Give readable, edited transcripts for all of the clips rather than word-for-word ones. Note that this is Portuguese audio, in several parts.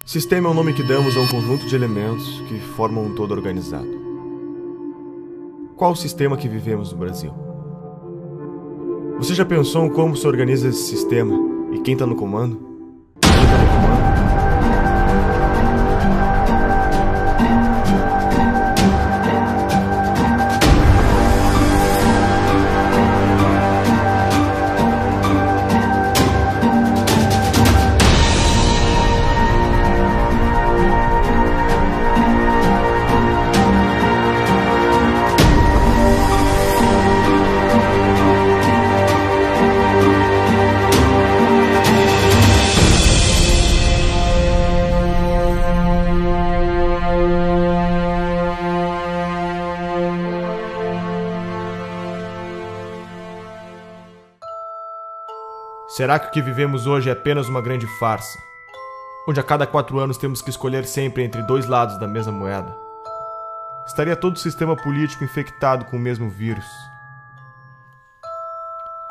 Sistema é o nome que damos a um conjunto de elementos que formam um todo organizado. Qual o sistema que vivemos no Brasil? Você já pensou em como se organiza esse sistema e quem está no comando? Será que o que vivemos hoje é apenas uma grande farsa, onde a cada 4 anos temos que escolher sempre entre 2 lados da mesma moeda? Estaria todo o sistema político infectado com o mesmo vírus?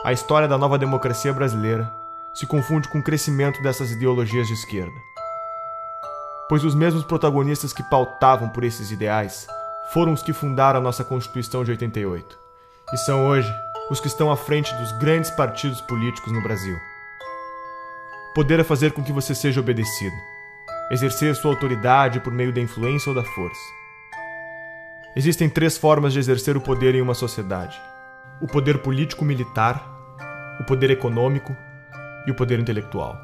A história da nova democracia brasileira se confunde com o crescimento dessas ideologias de esquerda. Pois os mesmos protagonistas que pautavam por esses ideais foram os que fundaram a nossa Constituição de 88, e são hoje os que estão à frente dos grandes partidos políticos no Brasil. Poder é fazer com que você seja obedecido, exercer sua autoridade por meio da influência ou da força. Existem 3 formas de exercer o poder em uma sociedade: o poder político-militar, o poder econômico e o poder intelectual.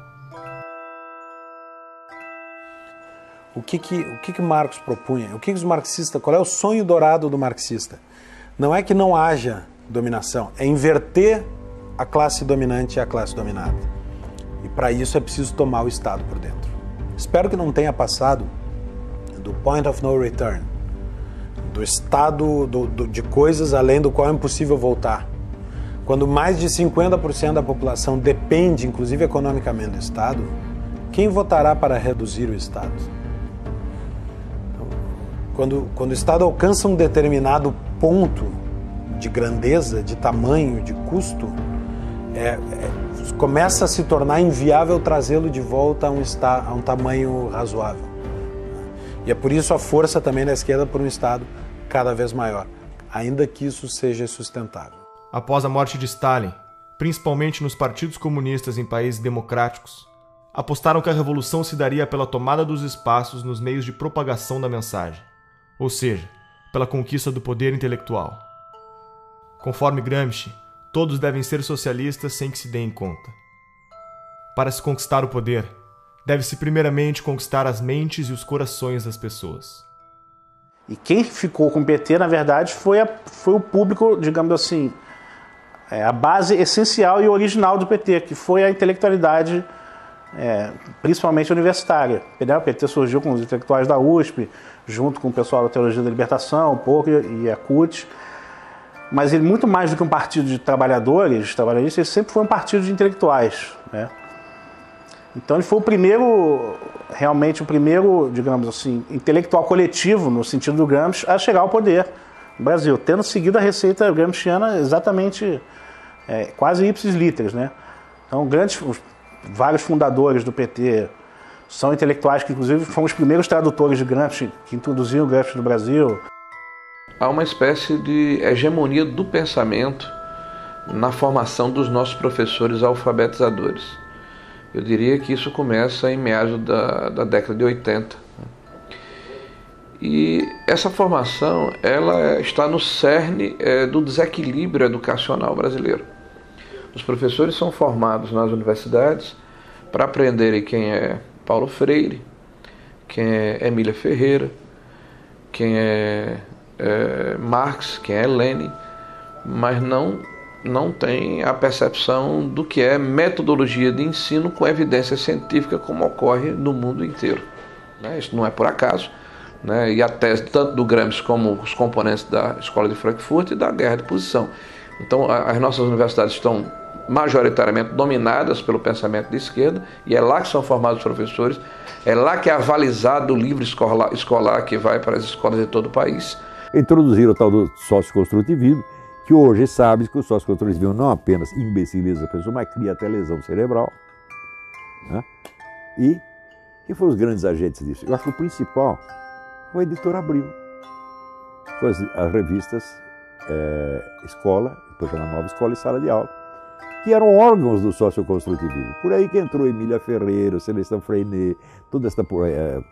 O que Marx propunha? Os marxistas, qual é o sonho dourado do marxista? Não é que não haja dominação, é inverter a classe dominante e a classe dominada. E para isso é preciso tomar o Estado por dentro. Espero que não tenha passado do point of no return, do estado de coisas além do qual é impossível voltar. Quando mais de 50% da população depende, inclusive economicamente, do Estado, quem votará para reduzir o Estado? Quando o Estado alcança um determinado ponto de grandeza, de tamanho, de custo, começa a se tornar inviável trazê-lo de volta a um tamanho razoável. E é por isso a força também da esquerda por um Estado cada vez maior, ainda que isso seja sustentável. Após a morte de Stalin, principalmente nos partidos comunistas em países democráticos, apostaram que a revolução se daria pela tomada dos espaços nos meios de propagação da mensagem, ou seja, pela conquista do poder intelectual. Conforme Gramsci, todos devem ser socialistas sem que se deem conta. Para se conquistar o poder, deve-se primeiramente conquistar as mentes e os corações das pessoas. E quem ficou com o PT, na verdade, foi o público, digamos assim, a base essencial e original do PT, que foi a intelectualidade, principalmente universitária. O PT surgiu com os intelectuais da USP, junto com o pessoal da Teologia da Libertação, um pouco, e a CUT. Mas ele, muito mais do que um partido de trabalhadores, ele sempre foi um partido de intelectuais, né? Então ele foi realmente o primeiro, digamos assim, intelectual coletivo, no sentido do Gramsci, a chegar ao poder no Brasil, tendo seguido a receita gramsciana exatamente, quase ipsis literis, né? Então vários fundadores do PT são intelectuais que, inclusive, foram os primeiros tradutores de Gramsci, que introduziram o Gramsci no Brasil. Há uma espécie de hegemonia do pensamento na formação dos nossos professores alfabetizadores. Eu diria que isso começa em meados da década de 80. E essa formação ela está no cerne do desequilíbrio educacional brasileiro. Os professores são formados nas universidades para aprenderem quem é Paulo Freire, quem é Emília Ferreira, quem é Marx, quem é Lenin, mas não tem a percepção do que é metodologia de ensino com evidência científica, como ocorre no mundo inteiro, né? Isso não é por acaso, né? E a tese tanto do Gramsci como os componentes da Escola de Frankfurt e da guerra de posição. Então as nossas universidades estão majoritariamente dominadas pelo pensamento de esquerda, e é lá que são formados os professores, é lá que é avalizado o livro escolar que vai para as escolas de todo o país. Introduziram o tal do sócio-construtivismo, que hoje sabe que o sócio-construtivismo não apenas imbeciliza a pessoa, mas cria até lesão cerebral, né? E Quem foram os grandes agentes disso? Eu acho que o principal foi a editora Abril. Foi as revistas Escola, depois chama Nova Escola e Sala de Aula, que eram órgãos do socioconstrutivismo. Por aí que entrou Emília Ferreira, Celestão Freinet, toda essa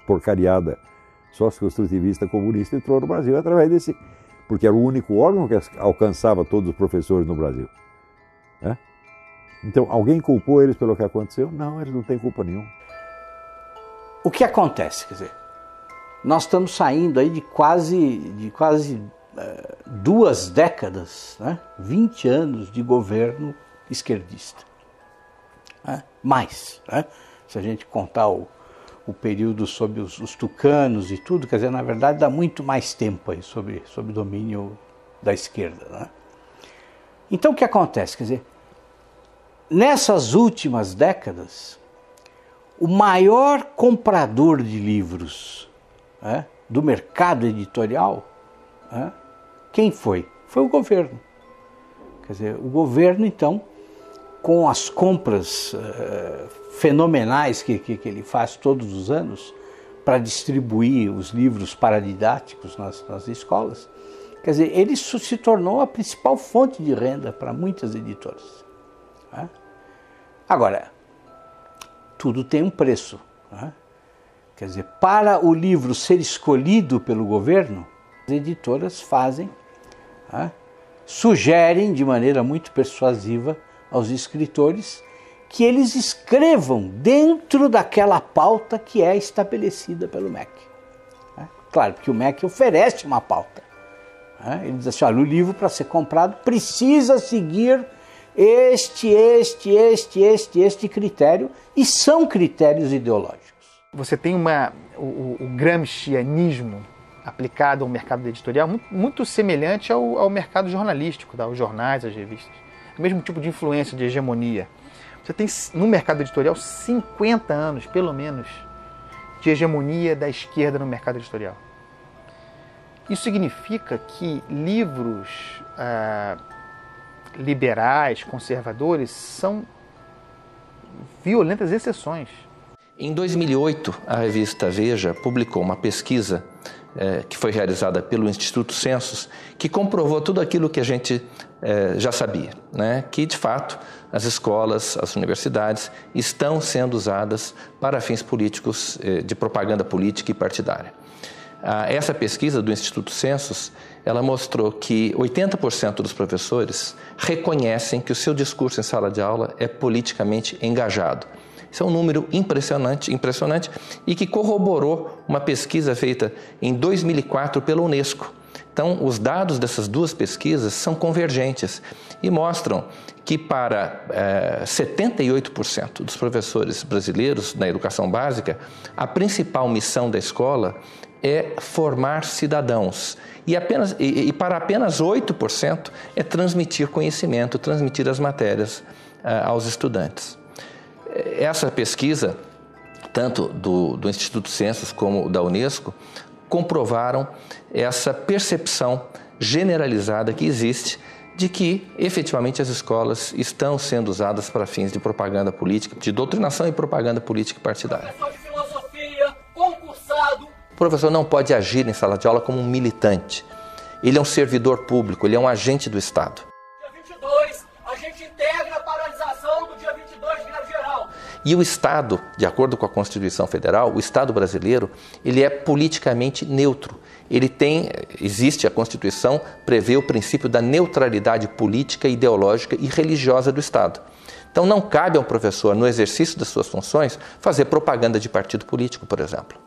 porcariada socioconstrutivista comunista entrou no Brasil através desse, porque era o único órgão que alcançava todos os professores no Brasil. Né? Então, alguém culpou eles pelo que aconteceu? Não, eles não têm culpa nenhuma. O que acontece? Quer dizer, nós estamos saindo aí de quase 2 décadas, né? 20 anos de governo esquerdista. Né? Mais, né? Se a gente contar o período sob os tucanos e tudo, quer dizer, na verdade dá muito mais tempo aí sobre domínio da esquerda. Né? Então o que acontece? Quer dizer, nessas últimas décadas, o maior comprador de livros, né, do mercado editorial, né, quem foi? Foi o governo. Quer dizer, o governo, então, com as compras fenomenais que ele faz todos os anos para distribuir os livros paradidáticos nas escolas, quer dizer, ele se tornou a principal fonte de renda para muitas editoras. Né? Agora, tudo tem um preço. Né? Quer dizer, para o livro ser escolhido pelo governo, as editoras fazem, né, sugerem de maneira muito persuasiva aos escritores que eles escrevam dentro daquela pauta que é estabelecida pelo MEC. Né? Claro que o MEC oferece uma pauta. Né? Ele diz assim, olha, o livro para ser comprado precisa seguir este critério, e são critérios ideológicos. Você tem o gramscianismo aplicado ao mercado editorial muito semelhante ao mercado jornalístico, aos jornais, às revistas. O mesmo tipo de influência, de hegemonia. Você tem no mercado editorial 50 anos, pelo menos, de hegemonia da esquerda no mercado editorial. Isso significa que livros liberais, conservadores, são violentas exceções. Em 2008, a revista Veja publicou uma pesquisa que foi realizada pelo Instituto Census, que comprovou tudo aquilo que a gente já sabia, né? Que, de fato, as escolas, as universidades estão sendo usadas para fins políticos, de propaganda política e partidária. Essa pesquisa do Instituto Census, ela mostrou que 80% dos professores reconhecem que o seu discurso em sala de aula é politicamente engajado. Isso é um número impressionante e que corroborou uma pesquisa feita em 2004 pela Unesco. Então, os dados dessas duas pesquisas são convergentes e mostram que para 78% dos professores brasileiros na educação básica, a principal missão da escola é formar cidadãos. E para apenas 8% é transmitir conhecimento, transmitir as matérias aos estudantes. Essa pesquisa, tanto do Instituto Census como da Unesco, comprovaram essa percepção generalizada que existe de que, efetivamente, as escolas estão sendo usadas para fins de propaganda política, de doutrinação e propaganda política partidária. Professor de filosofia, concursado. O professor não pode agir em sala de aula como um militante. Ele é um servidor público, ele é um agente do Estado. Dia 22, a gente integra a paralisação do dia 22 de greve geral. E o Estado, de acordo com a Constituição Federal, o Estado brasileiro, ele é politicamente neutro. Existe a Constituição, prevê o princípio da neutralidade política, ideológica e religiosa do Estado. Então não cabe ao professor, no exercício das suas funções, fazer propaganda de partido político, por exemplo.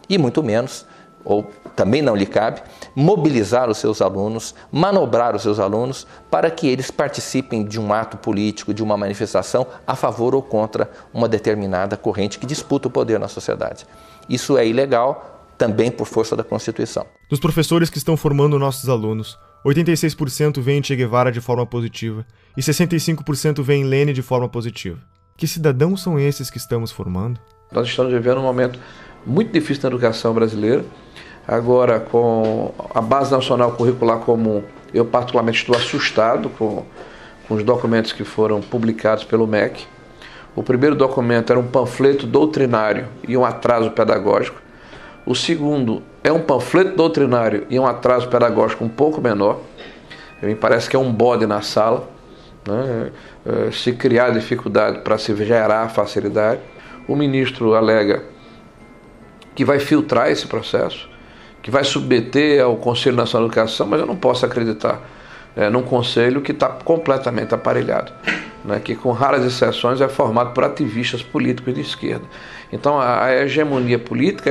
E muito menos, ou também não lhe cabe, mobilizar os seus alunos, manobrar os seus alunos para que eles participem de um ato político, de uma manifestação a favor ou contra uma determinada corrente que disputa o poder na sociedade. Isso é ilegal, também por força da Constituição. Dos professores que estão formando nossos alunos, 86% veem Che Guevara de forma positiva e 65% veem Lênin de forma positiva. Que cidadãos são esses que estamos formando? Nós estamos vivendo um momento muito difícil na educação brasileira. Agora, com a Base Nacional Curricular Comum, eu particularmente estou assustado com os documentos que foram publicados pelo MEC. O primeiro documento era um panfleto doutrinário e um atraso pedagógico. O segundo é um panfleto doutrinário e um atraso pedagógico um pouco menor. Me parece que é um bode na sala, né? Se criar dificuldade para se gerar facilidade. O ministro alega que vai filtrar esse processo, que vai submeter ao Conselho Nacional de Educação, mas eu não posso acreditar num conselho que está completamente aparelhado, né, que com raras exceções é formado por ativistas políticos de esquerda. Então a hegemonia política,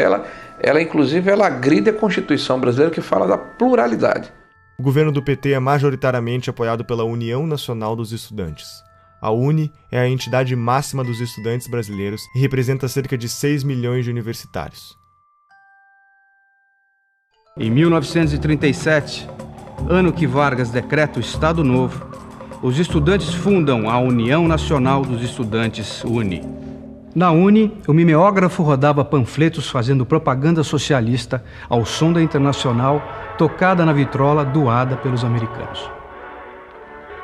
ela inclusive ela agride a Constituição brasileira, que fala da pluralidade. O governo do PT é majoritariamente apoiado pela União Nacional dos Estudantes. A UNE é a entidade máxima dos estudantes brasileiros e representa cerca de 6 milhões de universitários. Em 1937, ano que Vargas decreta o Estado Novo, os estudantes fundam a União Nacional dos Estudantes, UNE. Na UNE, o mimeógrafo rodava panfletos fazendo propaganda socialista ao som da Internacional, tocada na vitrola doada pelos americanos.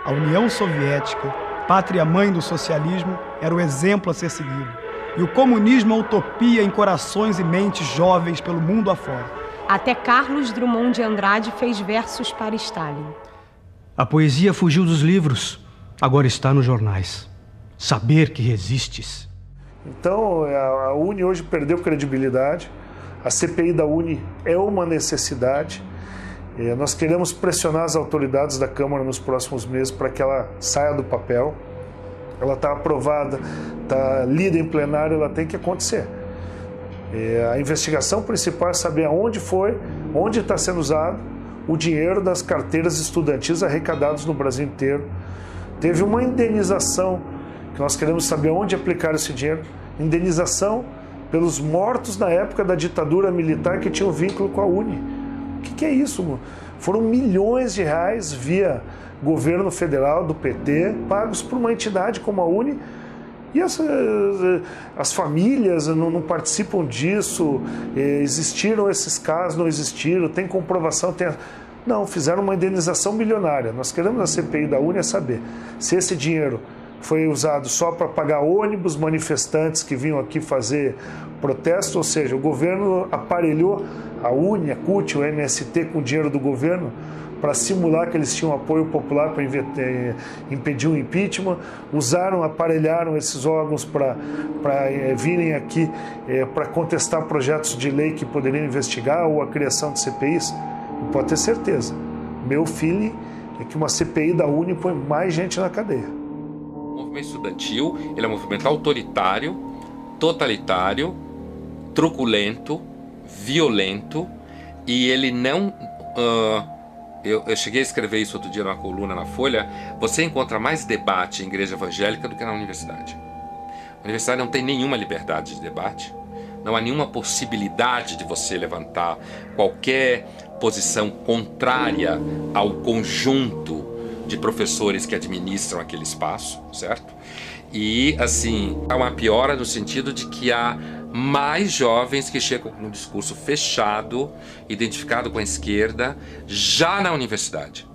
A União Soviética, pátria-mãe do socialismo, era o exemplo a ser seguido. E o comunismo a utopia em corações e mentes jovens pelo mundo afora. Até Carlos Drummond de Andrade fez versos para Stalin. A poesia fugiu dos livros, agora está nos jornais. Saber que resistes. Então, a UNE hoje perdeu credibilidade. A CPI da UNE é uma necessidade. Nós queremos pressionar as autoridades da Câmara nos próximos meses para que ela saia do papel. Ela está aprovada, está lida em plenário, ela tem que acontecer. A investigação principal é saber aonde foi, onde está sendo usado o dinheiro das carteiras estudantis arrecadados no Brasil inteiro. Teve uma indenização, que nós queremos saber onde aplicar esse dinheiro. Indenização pelos mortos na época da ditadura militar que tinham vínculo com a UNE. O que é isso? Foram milhões de reais via governo federal do PT, pagos por uma entidade como a UNE, e as famílias não participam disso. Existiram esses casos, não existiram, tem comprovação, não, fizeram uma indenização milionária. Nós queremos a CPI da UNE saber se esse dinheiro foi usado só para pagar ônibus, manifestantes que vinham aqui fazer protesto, ou seja, o governo aparelhou a UNE, a CUT, o MST com o dinheiro do governo para simular que eles tinham apoio popular para impedir o impeachment, aparelharam esses órgãos para virem aqui para contestar projetos de lei que poderiam investigar ou a criação de CPIs. E pode ter certeza, meu feeling é que uma CPI da UNE põe mais gente na cadeia. O movimento estudantil ele é um movimento autoritário, totalitário, truculento, violento, e ele não... Eu cheguei a escrever isso outro dia numa coluna na Folha. Você encontra mais debate em igreja evangélica do que na universidade. A universidade não tem nenhuma liberdade de debate, não há nenhuma possibilidade de você levantar qualquer posição contrária ao conjunto de professores que administram aquele espaço, certo? E, assim, há uma piora no sentido de que há mais jovens que chegam num discurso fechado, identificado com a esquerda, já na universidade.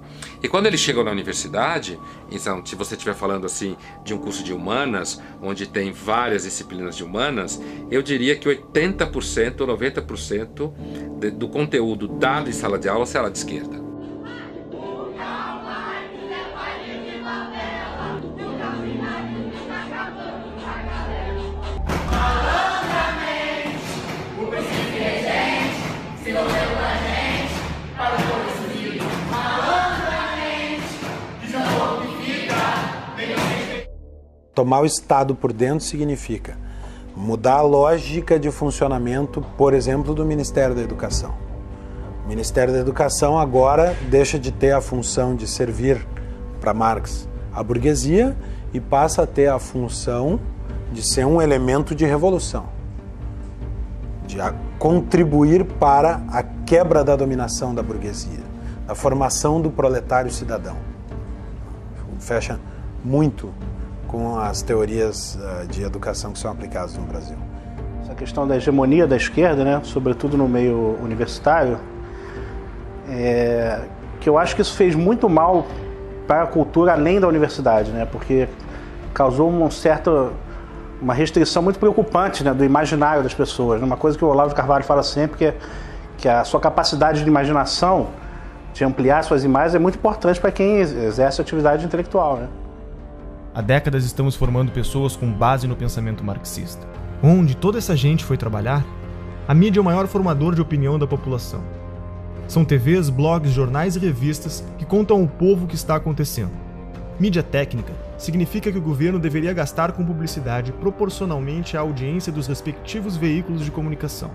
E quando eles chegam na universidade, então, se você estiver falando assim de um curso de humanas, onde tem várias disciplinas de humanas, eu diria que 80% ou 90% do conteúdo dado em sala de aula será de esquerda. Tomar o Estado por dentro significa mudar a lógica de funcionamento, por exemplo, do Ministério da Educação. O Ministério da Educação agora deixa de ter a função de servir para Marx a burguesia e passa a ter a função de ser um elemento de revolução, de contribuir para a quebra da dominação da burguesia, a formação do proletário cidadão. Fecha muito com as teorias de educação que são aplicadas no Brasil. Essa questão da hegemonia da esquerda, né, sobretudo no meio universitário, que eu acho que isso fez muito mal para a cultura além da universidade, né, porque causou um certo uma restrição muito preocupante, né, do imaginário das pessoas. Uma coisa que o Olavo de Carvalho fala sempre, que a sua capacidade de imaginação, de ampliar suas imagens, é muito importante para quem exerce atividade intelectual, né? Há décadas estamos formando pessoas com base no pensamento marxista. Onde toda essa gente foi trabalhar? A mídia é o maior formador de opinião da população. São TVs, blogs, jornais e revistas que contam ao povo o que está acontecendo. Mídia técnica significa que o governo deveria gastar com publicidade proporcionalmente à audiência dos respectivos veículos de comunicação.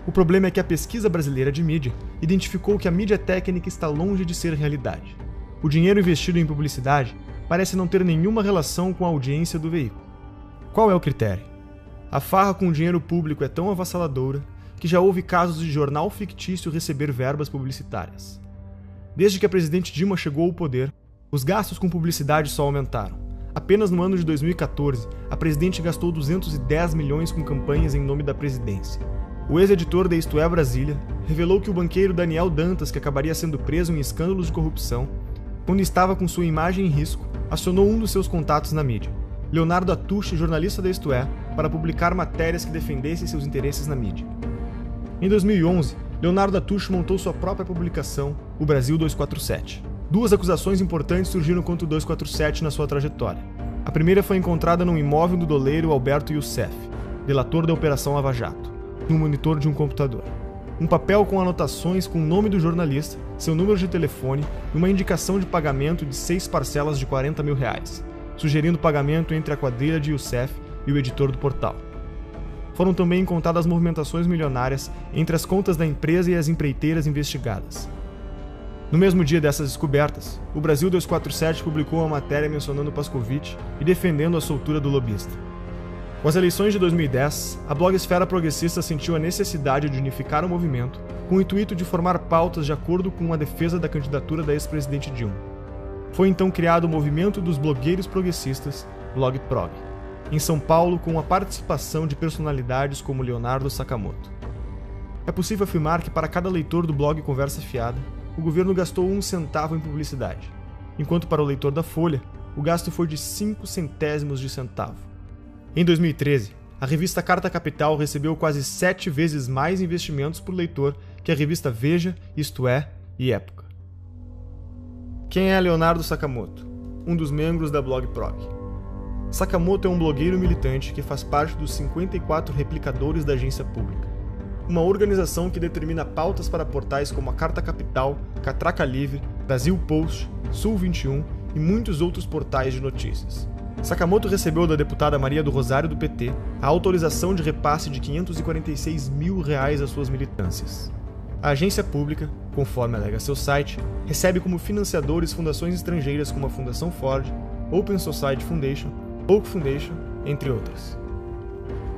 O problema é que a pesquisa brasileira de mídia identificou que a mídia técnica está longe de ser realidade. O dinheiro investido em publicidade parece não ter nenhuma relação com a audiência do veículo. Qual é o critério? A farra com o dinheiro público é tão avassaladora que já houve casos de jornal fictício receber verbas publicitárias. Desde que a presidente Dilma chegou ao poder, os gastos com publicidade só aumentaram. Apenas no ano de 2014, a presidente gastou 210 milhões com campanhas em nome da presidência. O ex-editor da Isto É Brasília revelou que o banqueiro Daniel Dantas, que acabaria sendo preso em escândalos de corrupção, quando estava com sua imagem em risco, acionou um dos seus contatos na mídia, Leonardo Atushi, jornalista da Isto É, para publicar matérias que defendessem seus interesses na mídia. Em 2011, Leonardo Atushi montou sua própria publicação, o Brasil 247. Duas acusações importantes surgiram contra o 247 na sua trajetória. A primeira foi encontrada num imóvel do doleiro Alberto Youssef, delator da Operação Lava Jato, no monitor de um computador. Um papel com anotações com o nome do jornalista, seu número de telefone e uma indicação de pagamento de 6 parcelas de R$40 mil, sugerindo pagamento entre a quadrilha de Youssef e o editor do portal. Foram também encontradas movimentações milionárias entre as contas da empresa e as empreiteiras investigadas. No mesmo dia dessas descobertas, o Brasil 247 publicou uma matéria mencionando Pascovitch e defendendo a soltura do lobista. Com as eleições de 2010, a blogosfera progressista sentiu a necessidade de unificar o movimento com o intuito de formar pautas de acordo com a defesa da candidatura da ex-presidente Dilma. Foi então criado o movimento dos blogueiros progressistas, Blogprog, em São Paulo, com a participação de personalidades como Leonardo Sakamoto. É possível afirmar que para cada leitor do blog Conversa Fiada, o governo gastou 1 centavo em publicidade, enquanto para o leitor da Folha, o gasto foi de 5 centésimos de centavo. Em 2013, a revista Carta Capital recebeu quase 7 vezes mais investimentos por leitor que a revista Veja, Isto É e Época. Quem é Leonardo Sakamoto? Um dos membros da Blogprog. Sakamoto é um blogueiro militante que faz parte dos 54 replicadores da Agência Pública, uma organização que determina pautas para portais como a Carta Capital, Catraca Livre, Brasil Post, Sul 21 e muitos outros portais de notícias. Sakamoto recebeu da deputada Maria do Rosário do PT a autorização de repasse de R$546 mil às suas militâncias. A agência pública, conforme alega seu site, recebe como financiadores fundações estrangeiras como a Fundação Ford, Open Society Foundation, Oak Foundation, entre outras.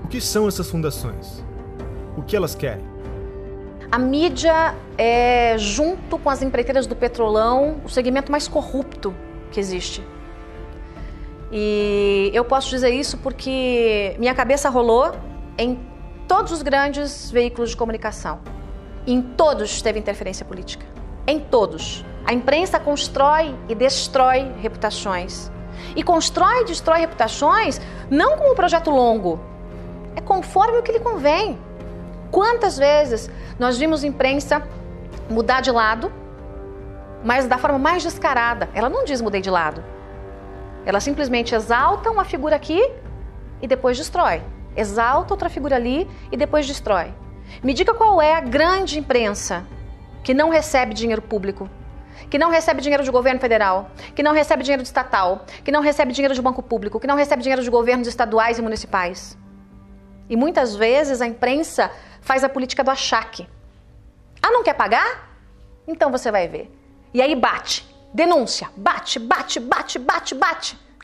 O que são essas fundações? O que elas querem? A mídia é, junto com as empreiteiras do petrolão, o segmento mais corrupto que existe. E eu posso dizer isso porque minha cabeça rolou em todos os grandes veículos de comunicação. Em todos teve interferência política. Em todos. A imprensa constrói e destrói reputações. E constrói e destrói reputações não como um projeto longo. É conforme o que lhe convém. Quantas vezes nós vimos a imprensa mudar de lado, mas da forma mais descarada. Ela não diz mudei de lado. Ela simplesmente exalta uma figura aqui e depois destrói. Exalta outra figura ali e depois destrói. Me diga qual é a grande imprensa que não recebe dinheiro público, que não recebe dinheiro de governo federal, que não recebe dinheiro de estatal, que não recebe dinheiro de banco público, que não recebe dinheiro de governos estaduais e municipais. E muitas vezes a imprensa faz a política do achaque. Ah, não quer pagar? Então você vai ver. E aí bate. Denúncia, bate.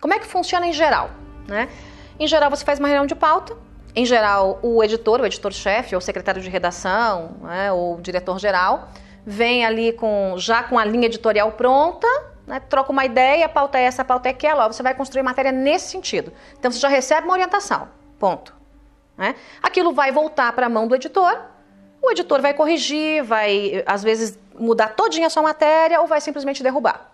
Como é que funciona em geral? Né? Em geral, você faz uma reunião de pauta. Em geral, o editor-chefe, ou secretário de redação, né, ou diretor-geral, vem ali já com a linha editorial pronta, né, troca uma ideia, a pauta é essa, a pauta é aquela. Ó, você vai construir matéria nesse sentido. Então, você já recebe uma orientação. Ponto. Né? Aquilo vai voltar para a mão do editor. O editor vai corrigir, vai, às vezes, mudar todinha a sua matéria ou vai simplesmente derrubar.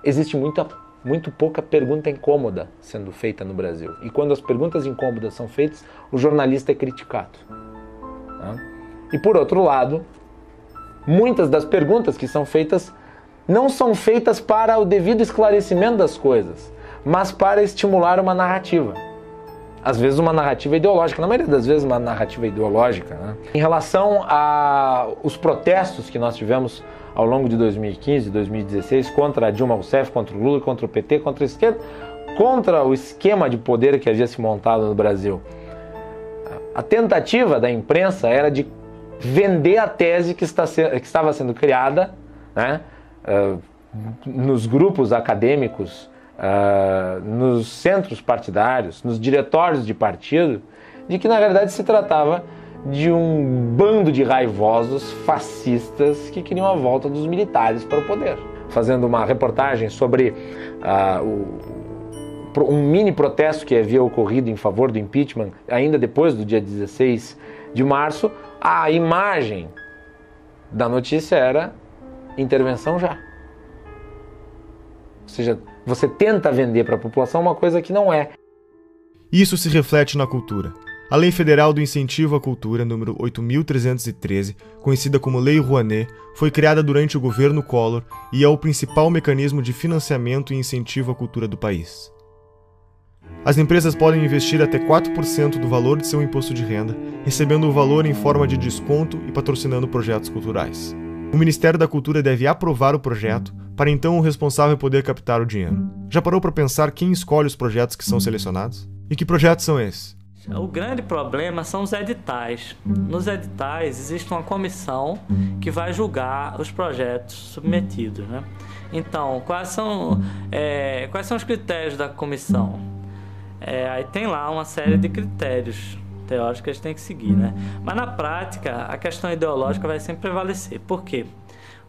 Existe muita muito pouca pergunta incômoda sendo feita no Brasil. E quando as perguntas incômodas são feitas, o jornalista é criticado. E por outro lado, muitas das perguntas que são feitas não são feitas para o devido esclarecimento das coisas, mas para estimular uma narrativa. Às vezes uma narrativa ideológica, na maioria das vezes uma narrativa ideológica. Em relação aos protestos que nós tivemos ao longo de 2015 e 2016 contra a Dilma Rousseff, contra o Lula, contra o PT, contra a esquerda, contra o esquema de poder que havia se montado no Brasil. A tentativa da imprensa era de vender a tese que estava sendo criada, né, nos grupos acadêmicos, nos centros partidários, nos diretórios de partido, de que na verdade se tratava de um bando de raivosos fascistas que queriam a volta dos militares para o poder. Fazendo uma reportagem sobre um mini protesto que havia ocorrido em favor do impeachment, ainda depois do dia 16 de março, a imagem da notícia era intervenção já. Ou seja, você tenta vender para a população uma coisa que não é. Isso se reflete na cultura. A Lei Federal do Incentivo à Cultura, número 8.313, conhecida como Lei Rouanet, foi criada durante o governo Collor e é o principal mecanismo de financiamento e incentivo à cultura do país. As empresas podem investir até 4% do valor de seu imposto de renda, recebendo o valor em forma de desconto e patrocinando projetos culturais. O Ministério da Cultura deve aprovar o projeto, para então o responsável poder captar o dinheiro. Já parou para pensar quem escolhe os projetos que são selecionados? E que projetos são esses? O grande problema são os editais. Nos editais existe uma comissão que vai julgar os projetos submetidos, né? Então, quais são os critérios da comissão? Aí tem lá uma série de critérios teóricos que a gente tem que seguir, né? Mas na prática, a questão ideológica vai sempre prevalecer. Por quê?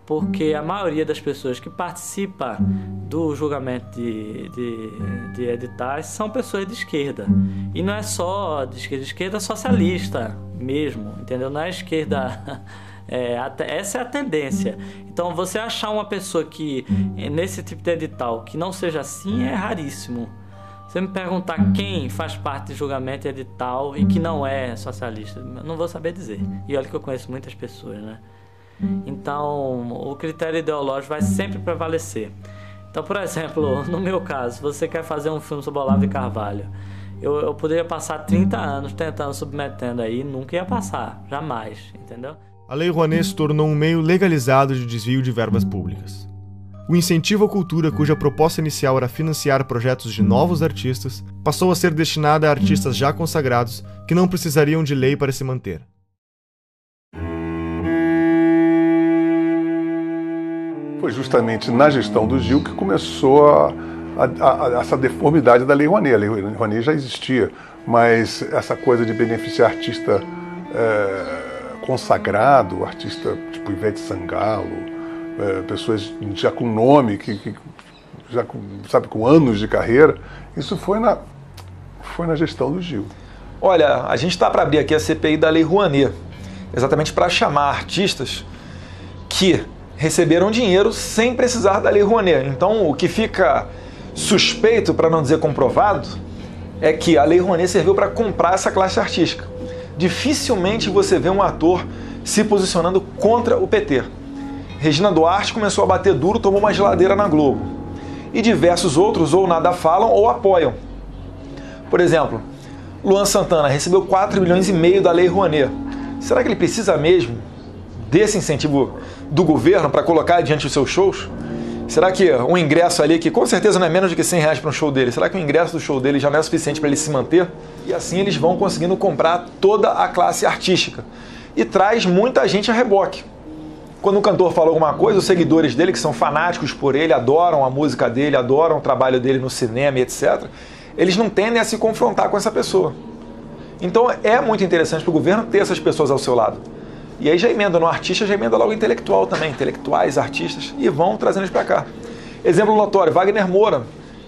Porque a maioria das pessoas que participa do julgamento de editais são pessoas de esquerda. E não é só de esquerda socialista mesmo, entendeu? Não é esquerda... essa é a tendência. Então, você achar uma pessoa que, nesse tipo de edital, que não seja assim, é raríssimo. Você me perguntar quem faz parte de julgamento de edital e que não é socialista, eu não vou saber dizer. E olha que eu conheço muitas pessoas, né? Então, o critério ideológico vai sempre prevalecer. Então, por exemplo, no meu caso, você quer fazer um filme sobre Olavo de Carvalho. Eu poderia passar 30 anos tentando, submetendo aí, nunca ia passar, jamais, entendeu? A Lei Rouanet se tornou um meio legalizado de desvio de verbas públicas. O incentivo à cultura, cuja proposta inicial era financiar projetos de novos artistas, passou a ser destinada a artistas já consagrados que não precisariam de lei para se manter. Foi justamente na gestão do Gil que começou essa deformidade da Lei Rouanet. A Lei Rouanet já existia, mas essa coisa de beneficiar artista consagrado, artista tipo Ivete Sangalo, pessoas já com nome, já com anos de carreira, isso foi na gestão do Gil. Olha, a gente está para abrir aqui a CPI da Lei Rouanet, exatamente para chamar artistas que receberam dinheiro sem precisar da Lei Rouanet. Então, o que fica suspeito, para não dizer comprovado, é que a Lei Rouanet serviu para comprar essa classe artística. Dificilmente você vê um ator se posicionando contra o PT. Regina Duarte começou a bater duro, tomou uma geladeira na Globo. E diversos outros ou nada falam ou apoiam. Por exemplo, Luan Santana recebeu 4,5 milhões da Lei Rouanet. Será que ele precisa mesmo desse incentivo do governo para colocar adiante os seus shows? Será que um ingresso ali, que com certeza não é menos do que R$100 para um show dele, será que o ingresso do show dele já não é suficiente para ele se manter? E assim eles vão conseguindo comprar toda a classe artística. E traz muita gente a reboque. Quando um cantor fala alguma coisa, os seguidores dele, que são fanáticos por ele, adoram a música dele, adoram o trabalho dele no cinema e etc., eles não tendem a se confrontar com essa pessoa. Então é muito interessante para o governo ter essas pessoas ao seu lado. E aí já emenda no artista, já emenda logo intelectual também, intelectuais, artistas, e vão trazendo eles para cá. Exemplo notório, Wagner Moura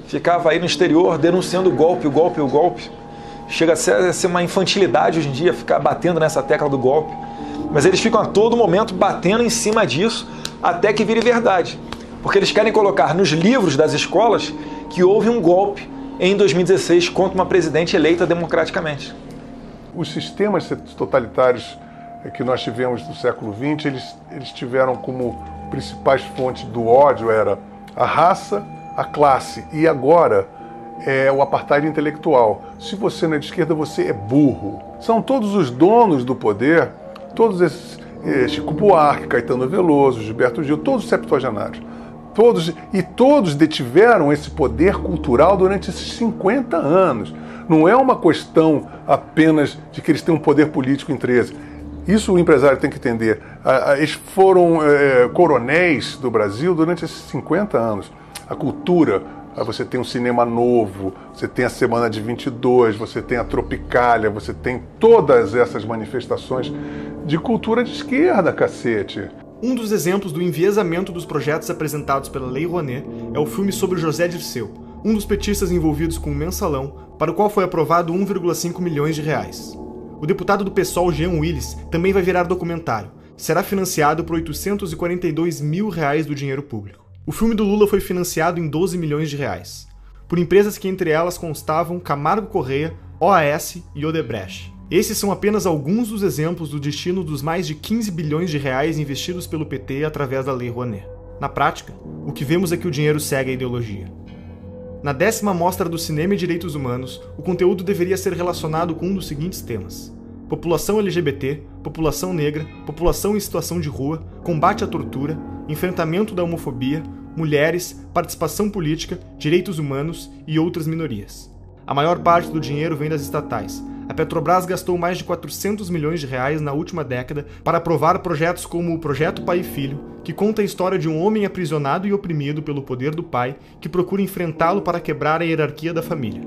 ficava aí no exterior denunciando o golpe, o golpe, o golpe. Chega a ser uma infantilidade hoje em dia ficar batendo nessa tecla do golpe. Mas eles ficam a todo momento batendo em cima disso até que vire verdade. Porque eles querem colocar nos livros das escolas que houve um golpe em 2016 contra uma presidente eleita democraticamente. Os sistemas totalitários que nós tivemos no século XX, eles tiveram como principais fontes do ódio era a raça, a classe e agora o apartheid intelectual. Se você não é de esquerda, você é burro. São todos os donos do poder, todos esses, Chico Buarque, Caetano Veloso, Gilberto Gil, todos septuagenários. Todos detiveram esse poder cultural durante esses 50 anos. Não é uma questão apenas de que eles têm um poder político em 13. Isso o empresário tem que entender. Eles foram coronéis do Brasil durante esses 50 anos. A cultura, você tem um cinema novo, você tem a Semana de 22, você tem a Tropicália, você tem todas essas manifestações de cultura de esquerda, cacete. Um dos exemplos do enviesamento dos projetos apresentados pela Lei Rouanet é o filme sobre José Dirceu, um dos petistas envolvidos com o Mensalão, para o qual foi aprovado 1,5 milhões de reais. O deputado do PSOL, Jean Willis, também vai virar documentário. Será financiado por 842 mil reais do dinheiro público. O filme do Lula foi financiado em 12 milhões de reais, por empresas que entre elas constavam Camargo Correia, OAS e Odebrecht. Esses são apenas alguns dos exemplos do destino dos mais de 15 bilhões de reais investidos pelo PT através da Lei Rouanet. Na prática, o que vemos é que o dinheiro segue a ideologia. Na 10ª Mostra do Cinema e Direitos Humanos, o conteúdo deveria ser relacionado com um dos seguintes temas: população LGBT, população negra, população em situação de rua, combate à tortura, enfrentamento da homofobia, mulheres, participação política, direitos humanos e outras minorias. A maior parte do dinheiro vem das estatais. A Petrobras gastou mais de 400 milhões de reais na última década para aprovar projetos como o Projeto Pai e Filho, que conta a história de um homem aprisionado e oprimido pelo poder do pai que procura enfrentá-lo para quebrar a hierarquia da família.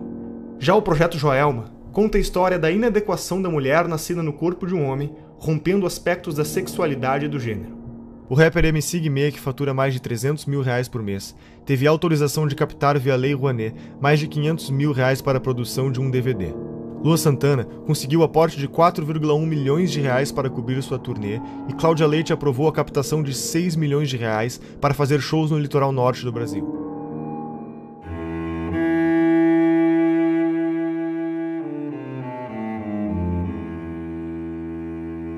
Já o Projeto Joelma conta a história da inadequação da mulher nascida no corpo de um homem, rompendo aspectos da sexualidade e do gênero. O rapper MC Guimê, que fatura mais de 300 mil reais por mês, teve autorização de captar via Lei Rouanet mais de 500 mil reais para a produção de um DVD. Luan Santana conseguiu aporte de 4,1 milhões de reais para cobrir sua turnê e Cláudia Leite aprovou a captação de 6 milhões de reais para fazer shows no litoral norte do Brasil.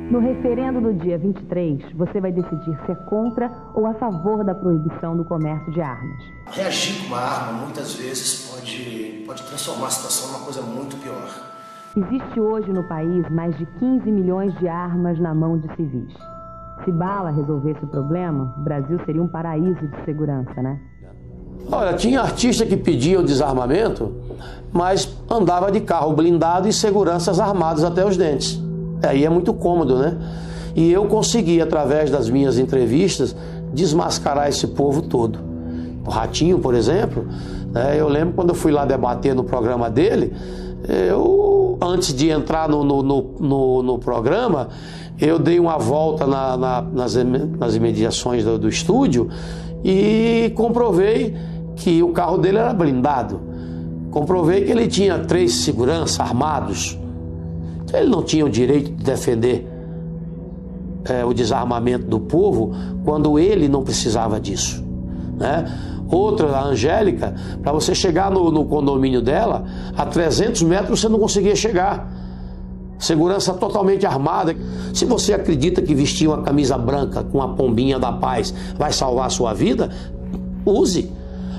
No referendo do dia 23, você vai decidir se é contra ou a favor da proibição do comércio de armas. Reagir com uma arma, muitas vezes, pode transformar a situação numa coisa muito pior. Existe hoje no país mais de 15 milhões de armas na mão de civis. Se bala resolvesse o problema, o Brasil seria um paraíso de segurança, né? Olha, tinha artista que pedia o desarmamento, mas andava de carro blindado e seguranças armados até os dentes. Aí é muito cômodo, né? E eu consegui, através das minhas entrevistas, desmascarar esse povo todo. O Ratinho, por exemplo, eu lembro quando eu fui lá debater no programa dele, antes de entrar no programa, eu dei uma volta nas imediações do estúdio e comprovei que o carro dele era blindado. Comprovei que ele tinha 3 seguranças armados. Ele não tinha o direito de defender o desarmamento do povo quando ele não precisava disso, né? Outra, a Angélica, para você chegar no condomínio dela, a 300 metros você não conseguia chegar. Segurança totalmente armada. Se você acredita que vestir uma camisa branca com a pombinha da paz vai salvar a sua vida, use.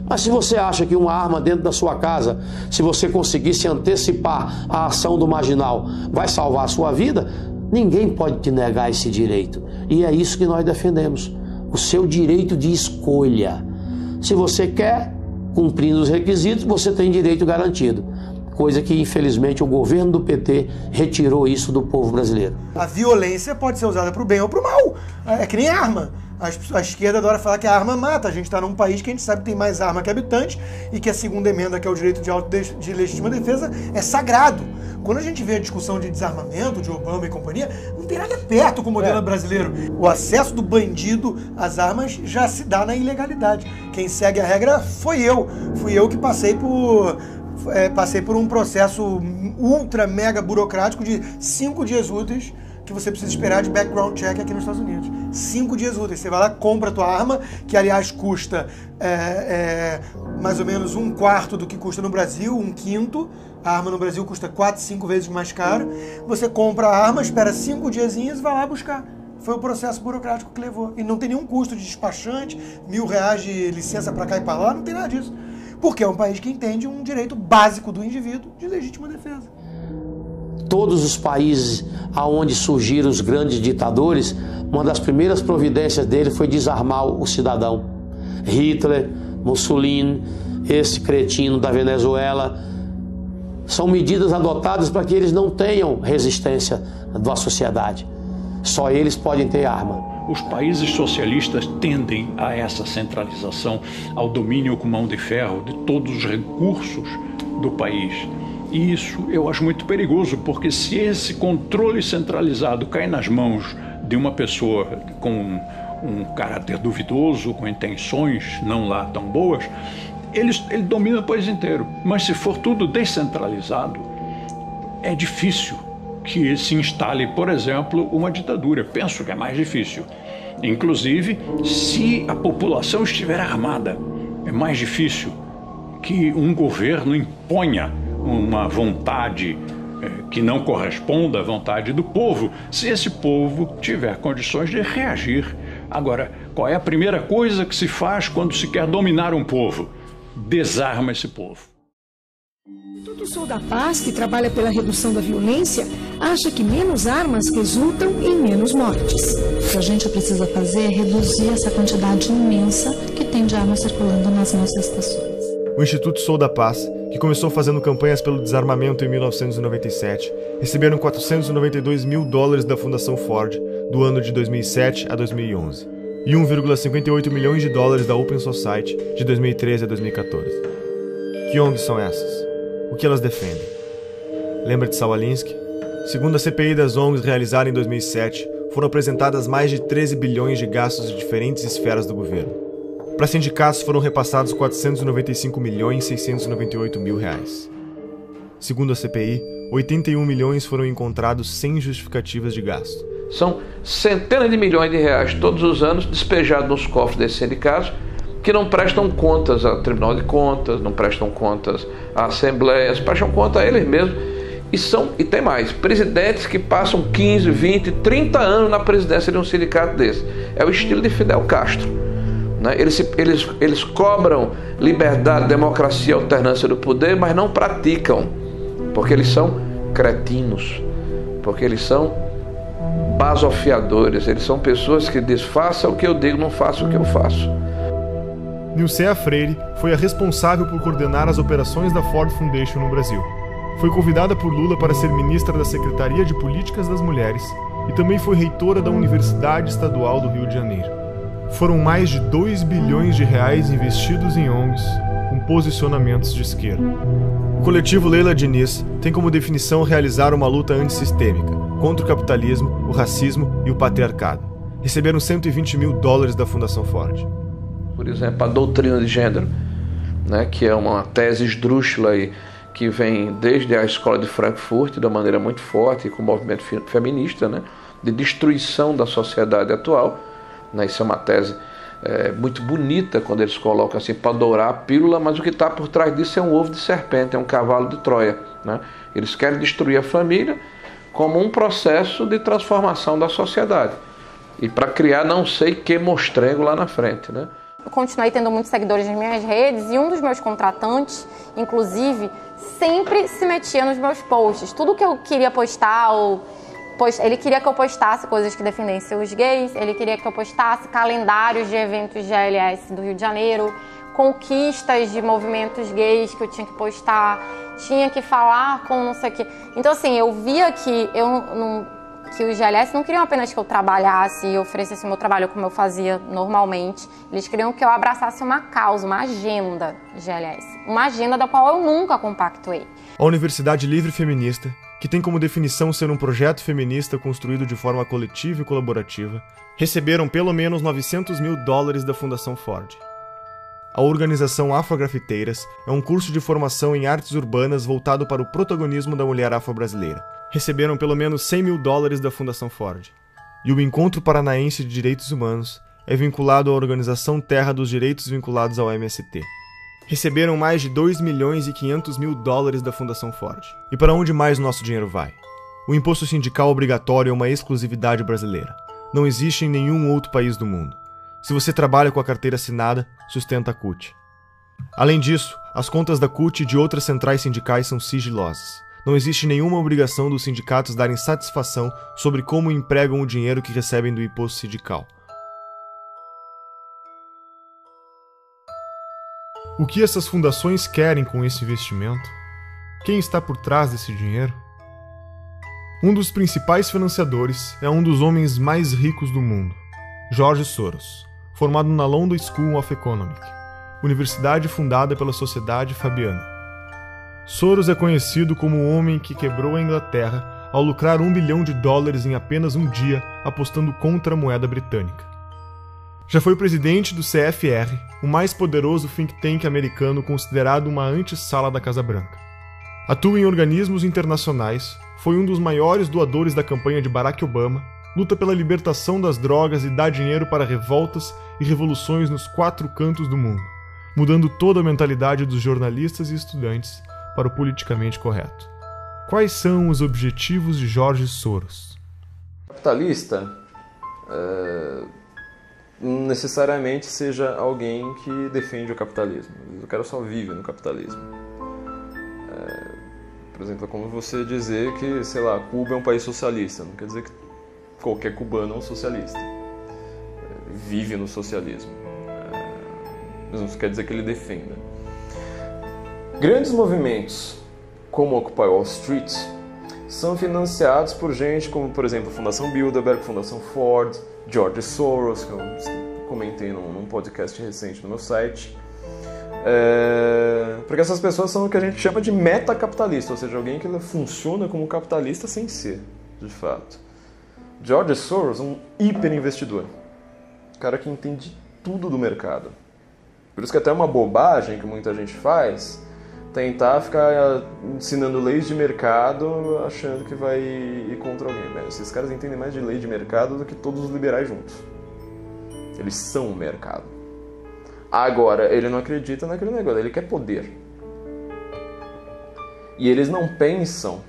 Mas se você acha que uma arma dentro da sua casa, se você conseguisse antecipar a ação do marginal, vai salvar a sua vida, ninguém pode te negar esse direito. E é isso que nós defendemos, o seu direito de escolha. Se você quer, cumprindo os requisitos, você tem direito garantido. Coisa que, infelizmente, o governo do PT retirou isso do povo brasileiro. A violência pode ser usada para o bem ou para o mal. É que nem arma. A esquerda adora falar que a arma mata. A gente está num país que a gente sabe que tem mais arma que habitante e que a segunda emenda, que é o direito de legítima defesa, é sagrado. Quando a gente vê a discussão de desarmamento, de Obama e companhia, não tem nada perto com o modelo brasileiro. O acesso do bandido às armas já se dá na ilegalidade. Quem segue a regra foi eu. Fui eu que passei por um processo ultra mega burocrático de 5 dias úteis, que você precisa esperar de background check aqui nos Estados Unidos. 5 dias úteis. Você vai lá, compra a tua arma, que aliás custa mais ou menos 1/4 do que custa no Brasil, 1/5. A arma no Brasil custa 4, 5 vezes mais caro. Você compra a arma, espera 5 diazinhos e vai lá buscar. Foi o processo burocrático que levou. E não tem nenhum custo de despachante, R$1.000 de licença para cá e para lá, não tem nada disso. Porque é um país que entende um direito básico do indivíduo de legítima defesa. Todos os países aonde surgiram os grandes ditadores, uma das primeiras providências dele foi desarmar o cidadão. Hitler, Mussolini, esse cretino da Venezuela, são medidas adotadas para que eles não tenham resistência da sociedade. Só eles podem ter arma. Os países socialistas tendem a essa centralização, ao domínio com mão de ferro de todos os recursos do país. E isso eu acho muito perigoso, porque se esse controle centralizado cai nas mãos de uma pessoa com um caráter duvidoso, com intenções não lá tão boas, ele domina o país inteiro. Mas se for tudo descentralizado, é difícil que se instale, por exemplo, uma ditadura. Penso que é mais difícil. Inclusive, se a população estiver armada, é mais difícil que um governo imponha uma vontade que não corresponda à vontade do povo, se esse povo tiver condições de reagir. Agora, qual é a primeira coisa que se faz quando se quer dominar um povo? Desarma esse povo. O Instituto Sou da Paz, que trabalha pela redução da violência, acha que menos armas resultam em menos mortes. O que a gente precisa fazer é reduzir essa quantidade imensa que tem de armas circulando nas nossas estações. O Instituto Sou da Paz, que começou fazendo campanhas pelo desarmamento em 1997, receberam $492 mil da Fundação Ford do ano de 2007 a 2011 e $1,58 milhões da Open Society de 2013 a 2014. Que ONGs são essas? O que elas defendem? Lembra de Saul Alinsky? Segundo a CPI das ONGs realizada em 2007, foram apresentadas mais de 13 bilhões de gastos de diferentes esferas do governo. Para sindicatos foram repassados R$495.698.000. Segundo a CPI, 81 milhões foram encontrados sem justificativas de gasto. São centenas de milhões de reais todos os anos despejados nos cofres desses sindicatos que não prestam contas ao Tribunal de Contas, não prestam contas à Assembleia, prestam conta a eles mesmos. E tem mais, presidentes que passam 15, 20, 30 anos na presidência de um sindicato desse. É o estilo de Fidel Castro. Né? Eles cobram liberdade, democracia, alternância do poder, mas não praticam, porque eles são cretinos, porque eles são basofiadores, eles são pessoas que dizem, faça o que eu digo, não faça o que eu faço. Nilcea Freire foi a responsável por coordenar as operações da Ford Foundation no Brasil. Foi convidada por Lula para ser ministra da Secretaria de Políticas das Mulheres e também foi reitora da Universidade Estadual do Rio de Janeiro. Foram mais de 2 bilhões de reais investidos em ONGs com posicionamentos de esquerda. O coletivo Leila Diniz tem como definição realizar uma luta antissistêmica contra o capitalismo, o racismo e o patriarcado. Receberam $120 mil da Fundação Ford. Por exemplo, a doutrina de gênero, né, que é uma tese esdrúxula aí, que vem desde a escola de Frankfurt, de uma maneira muito forte, com o movimento feminista, né, de destruição da sociedade atual. Né, isso é uma tese muito bonita quando eles colocam assim para dourar a pílula, mas o que está por trás disso é um ovo de serpente, é um cavalo de Troia. Né? Eles querem destruir a família como um processo de transformação da sociedade e para criar não sei que mostrengo lá na frente. Né? Eu continuei tendo muitos seguidores nas minhas redes e um dos meus contratantes, inclusive, sempre se metia nos meus posts. Tudo que eu queria postar, ele queria que eu postasse coisas que defendessem os gays, ele queria que eu postasse calendários de eventos de GLS do Rio de Janeiro, conquistas de movimentos gays que eu tinha que postar, tinha que falar com não sei o quê. Então, assim, eu via que que os GLS não queriam apenas que eu trabalhasse e oferecesse o meu trabalho como eu fazia normalmente. Eles queriam que eu abraçasse uma causa, uma agenda GLS. Uma agenda da qual eu nunca compactuei. A Universidade Livre Feminista, que tem como definição ser um projeto feminista construído de forma coletiva e colaborativa, receberam pelo menos $900 mil da Fundação Ford. A organização Afrografiteiras é um curso de formação em artes urbanas voltado para o protagonismo da mulher afro-brasileira. receberam pelo menos $100 mil da Fundação Ford. E o Encontro Paranaense de Direitos Humanos é vinculado à Organização Terra dos Direitos vinculados ao MST. Receberam mais de $2.500.000 da Fundação Ford. E para onde mais nosso dinheiro vai? O imposto sindical obrigatório é uma exclusividade brasileira. Não existe em nenhum outro país do mundo. Se você trabalha com a carteira assinada, sustenta a CUT. Além disso, as contas da CUT e de outras centrais sindicais são sigilosas. Não existe nenhuma obrigação dos sindicatos darem satisfação sobre como empregam o dinheiro que recebem do imposto sindical. O que essas fundações querem com esse investimento? Quem está por trás desse dinheiro? Um dos principais financiadores é um dos homens mais ricos do mundo, George Soros, formado na London School of Economics, universidade fundada pela Sociedade Fabiana. Soros é conhecido como o homem que quebrou a Inglaterra ao lucrar $1 bilhão em apenas um dia apostando contra a moeda britânica. Já foi presidente do CFR, o mais poderoso think tank americano considerado uma antessala da Casa Branca. Atua em organismos internacionais, foi um dos maiores doadores da campanha de Barack Obama, luta pela libertação das drogas e dá dinheiro para revoltas e revoluções nos 4 cantos do mundo, mudando toda a mentalidade dos jornalistas e estudantes para o politicamente correto. Quais são os objetivos de George Soros? Capitalista não necessariamente seja alguém que defende o capitalismo. O cara só vive no capitalismo. Por exemplo, é como você dizer que, sei lá, Cuba é um país socialista. Não quer dizer que qualquer cubano é um socialista. Vive no socialismo. Mas não quer dizer que ele defenda. Grandes movimentos, como Occupy Wall Street, são financiados por gente como, por exemplo, a Fundação Bilderberg, Fundação Ford, George Soros, que eu comentei num podcast recente no meu site. Porque essas pessoas são o que a gente chama de metacapitalista, ou seja, alguém que funciona como capitalista sem ser, de fato. George Soros é um hiperinvestidor, cara que entende tudo do mercado. Por isso que até é uma bobagem que muita gente faz, tentar ficar ensinando leis de mercado achando que vai ir contra alguém. Bem, esses caras entendem mais de lei de mercado do que todos os liberais juntos. Eles são o mercado. Agora, ele não acredita naquele negócio, ele quer poder. E eles não pensam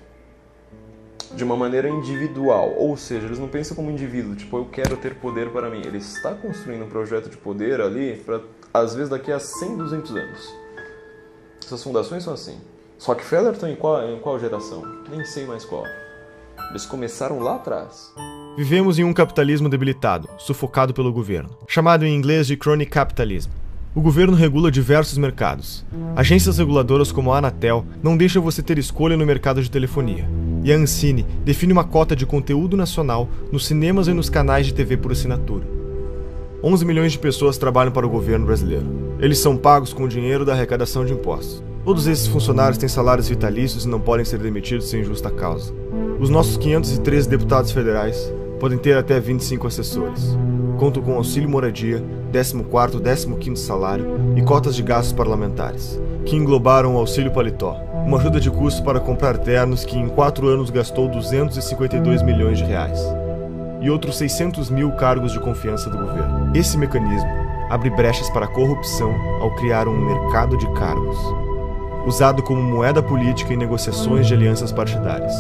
de uma maneira individual, ou seja, eles não pensam como indivíduo, tipo, eu quero ter poder para mim. Ele está construindo um projeto de poder ali para, às vezes, daqui a 100, 200 anos. Essas fundações são assim. Rockefeller está em qual geração? Nem sei mais qual. Eles começaram lá atrás. Vivemos em um capitalismo debilitado, sufocado pelo governo, chamado em inglês de crony capitalism. O governo regula diversos mercados. Agências reguladoras como a Anatel não deixam você ter escolha no mercado de telefonia. E a Ancine define uma cota de conteúdo nacional nos cinemas e nos canais de TV por assinatura. 11 milhões de pessoas trabalham para o governo brasileiro. Eles são pagos com o dinheiro da arrecadação de impostos. Todos esses funcionários têm salários vitalícios e não podem ser demitidos sem justa causa. Os nossos 513 deputados federais podem ter até 25 assessores. Contam com auxílio moradia, 14º, 15º salário e cotas de gastos parlamentares, que englobaram o auxílio paletó, uma ajuda de custo para comprar ternos que em 4 anos gastou 252 milhões de reais. E outros 600 mil cargos de confiança do governo. Esse mecanismo abre brechas para a corrupção ao criar um mercado de cargos, usado como moeda política em negociações de alianças partidárias.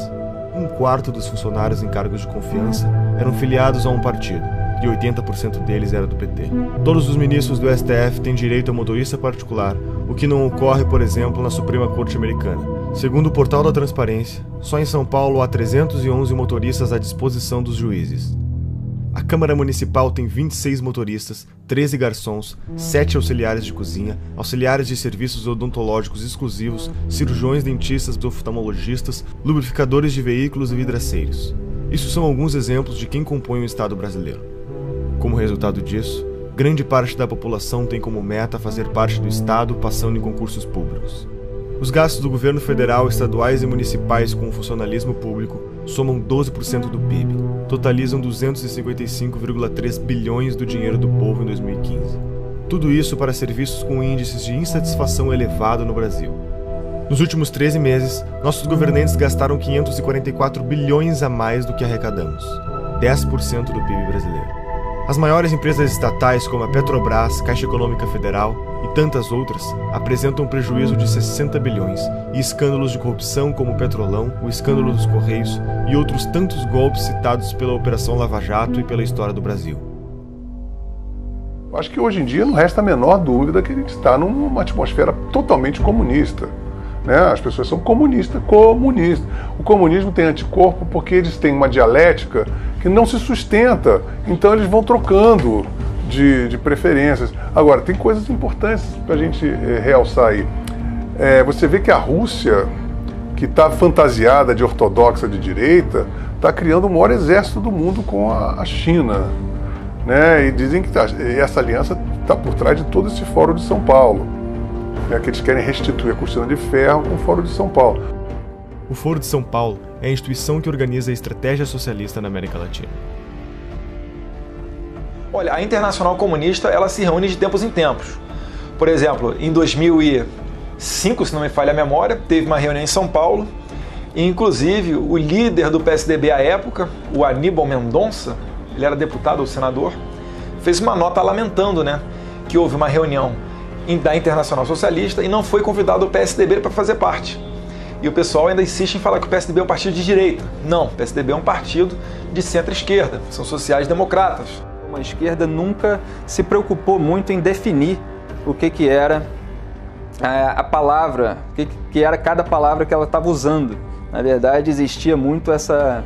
1/4 dos funcionários em cargos de confiança eram filiados a um partido, e 80% deles era do PT. Todos os ministros do STF têm direito a motorista particular, o que não ocorre, por exemplo, na Suprema Corte Americana. Segundo o Portal da Transparência, só em São Paulo há 311 motoristas à disposição dos juízes. A Câmara Municipal tem 26 motoristas, 13 garçons, 7 auxiliares de cozinha, auxiliares de serviços odontológicos exclusivos, cirurgiões, dentistas, oftalmologistas, lubrificadores de veículos e vidraceiros. Isso são alguns exemplos de quem compõe o Estado brasileiro. Como resultado disso, grande parte da população tem como meta fazer parte do Estado passando em concursos públicos. Os gastos do governo federal, estaduais e municipais com o funcionalismo público somam 12% do PIB, totalizam 255,3 bilhões do dinheiro do povo em 2015. Tudo isso para serviços com índices de insatisfação elevado no Brasil. Nos últimos 13 meses, nossos governantes gastaram 544 bilhões a mais do que arrecadamos, 10% do PIB brasileiro. As maiores empresas estatais, como a Petrobras, Caixa Econômica Federal e tantas outras, apresentam prejuízo de 60 bilhões e escândalos de corrupção como o Petrolão, o escândalo dos Correios e outros tantos golpes citados pela Operação Lava Jato e pela história do Brasil. Acho que hoje em dia não resta a menor dúvida que a gente está numa atmosfera totalmente comunista. Né? As pessoas são comunistas. O comunismo tem anticorpo porque eles têm uma dialética que não se sustenta, então eles vão trocando de preferências. Agora, tem coisas importantes para a gente realçar aí. Você vê que a Rússia, que está fantasiada de ortodoxa de direita, está criando o maior exército do mundo com a China. Né? E dizem que essa aliança está por trás de todo esse Fórum de São Paulo. Que eles querem restituir a cortina de ferro com o Fórum de São Paulo. O Foro de São Paulo é a instituição que organiza a estratégia socialista na América Latina. Olha, a Internacional Comunista ela se reúne de tempos em tempos. Por exemplo, em 2005, se não me falha a memória, teve uma reunião em São Paulo e, inclusive, o líder do PSDB à época, o Aníbal Mendonça, ele era deputado ou senador, fez uma nota lamentando, né, que houve uma reunião da Internacional Socialista e não foi convidado o PSDB para fazer parte. E o pessoal ainda insiste em falar que o PSDB é um partido de direita. Não, o PSDB é um partido de centro-esquerda, são sociais-democratas. A esquerda nunca se preocupou muito em definir o que era a palavra, o que era cada palavra que ela estava usando. Na verdade, existia muito essa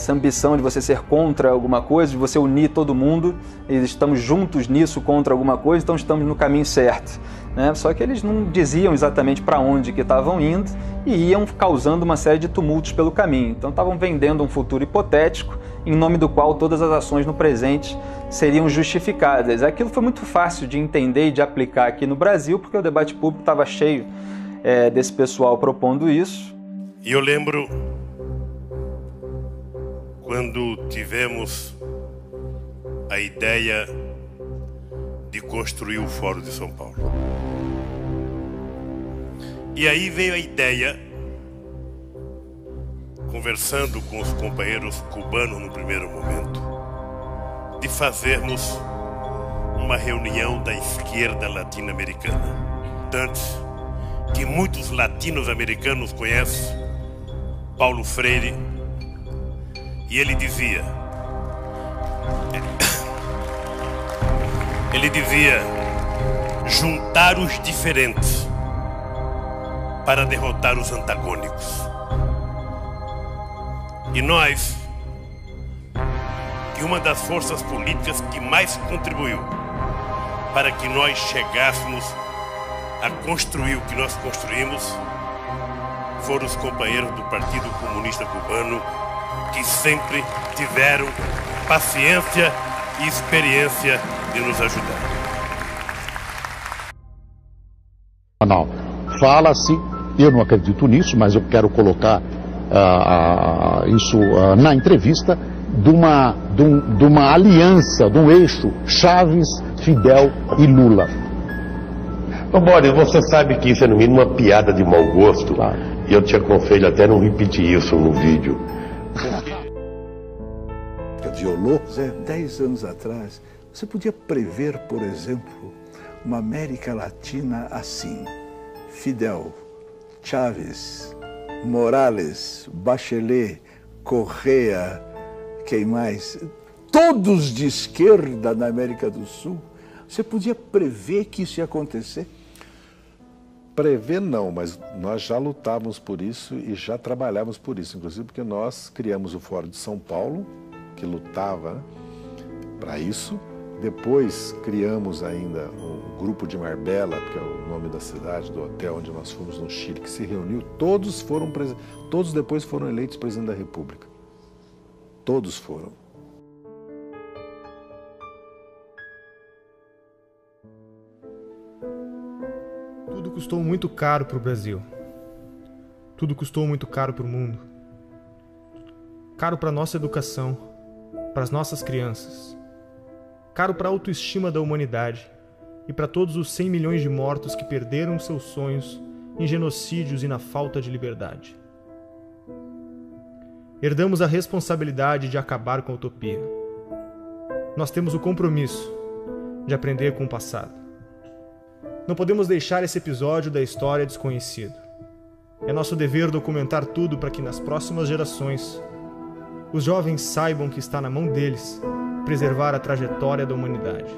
ambição de você ser contra alguma coisa, de você unir todo mundo, e estamos juntos nisso contra alguma coisa, então estamos no caminho certo. Né? Só que eles não diziam exatamente para onde que estavam indo e iam causando uma série de tumultos pelo caminho. Então estavam vendendo um futuro hipotético em nome do qual todas as ações no presente seriam justificadas. Aquilo foi muito fácil de entender e de aplicar aqui no Brasil, porque o debate público estava cheio desse pessoal propondo isso. E eu lembro quando tivemos a ideia de construir o Fórum de São Paulo. E aí veio a ideia, conversando com os companheiros cubanos no primeiro momento, de fazermos uma reunião da esquerda latino-americana. Antes que muitos latinos-americanos conhecem Paulo Freire, e ele dizia, juntar os diferentes para derrotar os antagônicos. E nós, que uma das forças políticas que mais contribuiu para que nós chegássemos a construir o que nós construímos, foram os companheiros do Partido Comunista Cubano, que sempre tiveram paciência e experiência de nos ajudar. Não, fala-se, eu não acredito nisso, mas eu quero colocar isso na entrevista, de uma aliança, de um eixo Chaves, Fidel e Lula. Ô Boris, você sabe que isso é no mínimo uma piada de mau gosto, claro. E eu te aconselho até não repetir isso no vídeo. Violou, 10 anos atrás, você podia prever, por exemplo, uma América Latina assim: Fidel, Chávez, Morales, Bachelet, Correa, quem mais? Todos de esquerda na América do Sul. Você podia prever que isso ia acontecer? Prever não, mas nós já lutávamos por isso e já trabalhávamos por isso, inclusive porque nós criamos o Fórum de São Paulo, que lutava para isso. Depois criamos ainda o Grupo de Marbella, que é o nome da cidade, do hotel onde nós fomos no Chile, que se reuniu. Todos depois foram eleitos presidente da República. Todos foram. Tudo custou muito caro para o Brasil. Tudo custou muito caro para o mundo. Caro para a nossa educação, para as nossas crianças. Caro para a autoestima da humanidade e para todos os 100 milhões de mortos que perderam seus sonhos em genocídios e na falta de liberdade. Herdamos a responsabilidade de acabar com a utopia. Nós temos o compromisso de aprender com o passado. Não podemos deixar esse episódio da história desconhecido. É nosso dever documentar tudo para que nas próximas gerações os jovens saibam que está na mão deles preservar a trajetória da humanidade.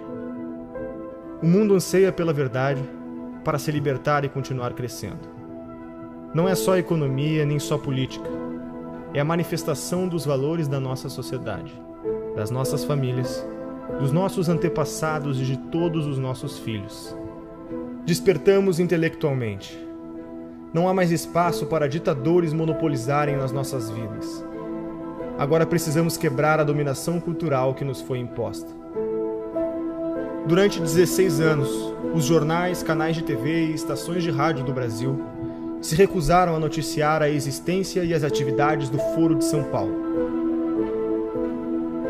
O mundo anseia pela verdade para se libertar e continuar crescendo. Não é só economia nem só política. É a manifestação dos valores da nossa sociedade, das nossas famílias, dos nossos antepassados e de todos os nossos filhos. Despertamos intelectualmente. Não há mais espaço para ditadores monopolizarem as nossas vidas. Agora precisamos quebrar a dominação cultural que nos foi imposta. Durante 16 anos, os jornais, canais de TV e estações de rádio do Brasil se recusaram a noticiar a existência e as atividades do Foro de São Paulo.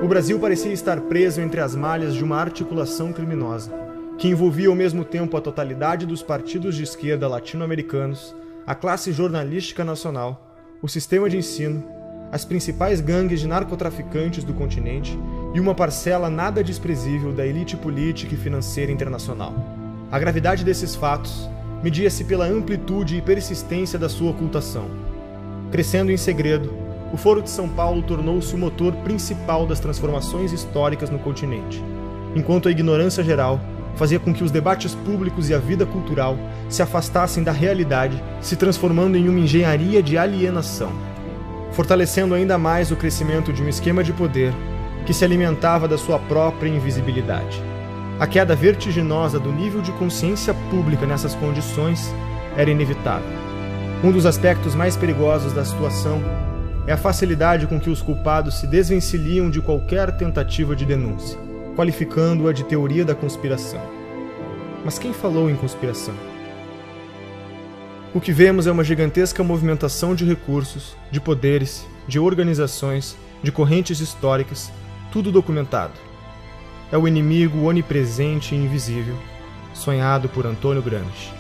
O Brasil parecia estar preso entre as malhas de uma articulação criminosa, que envolvia ao mesmo tempo a totalidade dos partidos de esquerda latino-americanos, a classe jornalística nacional, o sistema de ensino, as principais gangues de narcotraficantes do continente e uma parcela nada desprezível da elite política e financeira internacional. A gravidade desses fatos media-se pela amplitude e persistência da sua ocultação. Crescendo em segredo, o Foro de São Paulo tornou-se o motor principal das transformações históricas no continente, enquanto a ignorância geral fazia com que os debates públicos e a vida cultural se afastassem da realidade, se transformando em uma engenharia de alienação, fortalecendo ainda mais o crescimento de um esquema de poder que se alimentava da sua própria invisibilidade. A queda vertiginosa do nível de consciência pública nessas condições era inevitável. Um dos aspectos mais perigosos da situação é a facilidade com que os culpados se desvencilham de qualquer tentativa de denúncia, qualificando-a de teoria da conspiração. Mas quem falou em conspiração? O que vemos é uma gigantesca movimentação de recursos, de poderes, de organizações, de correntes históricas, tudo documentado. É o inimigo onipresente e invisível, sonhado por Antônio Gramsci.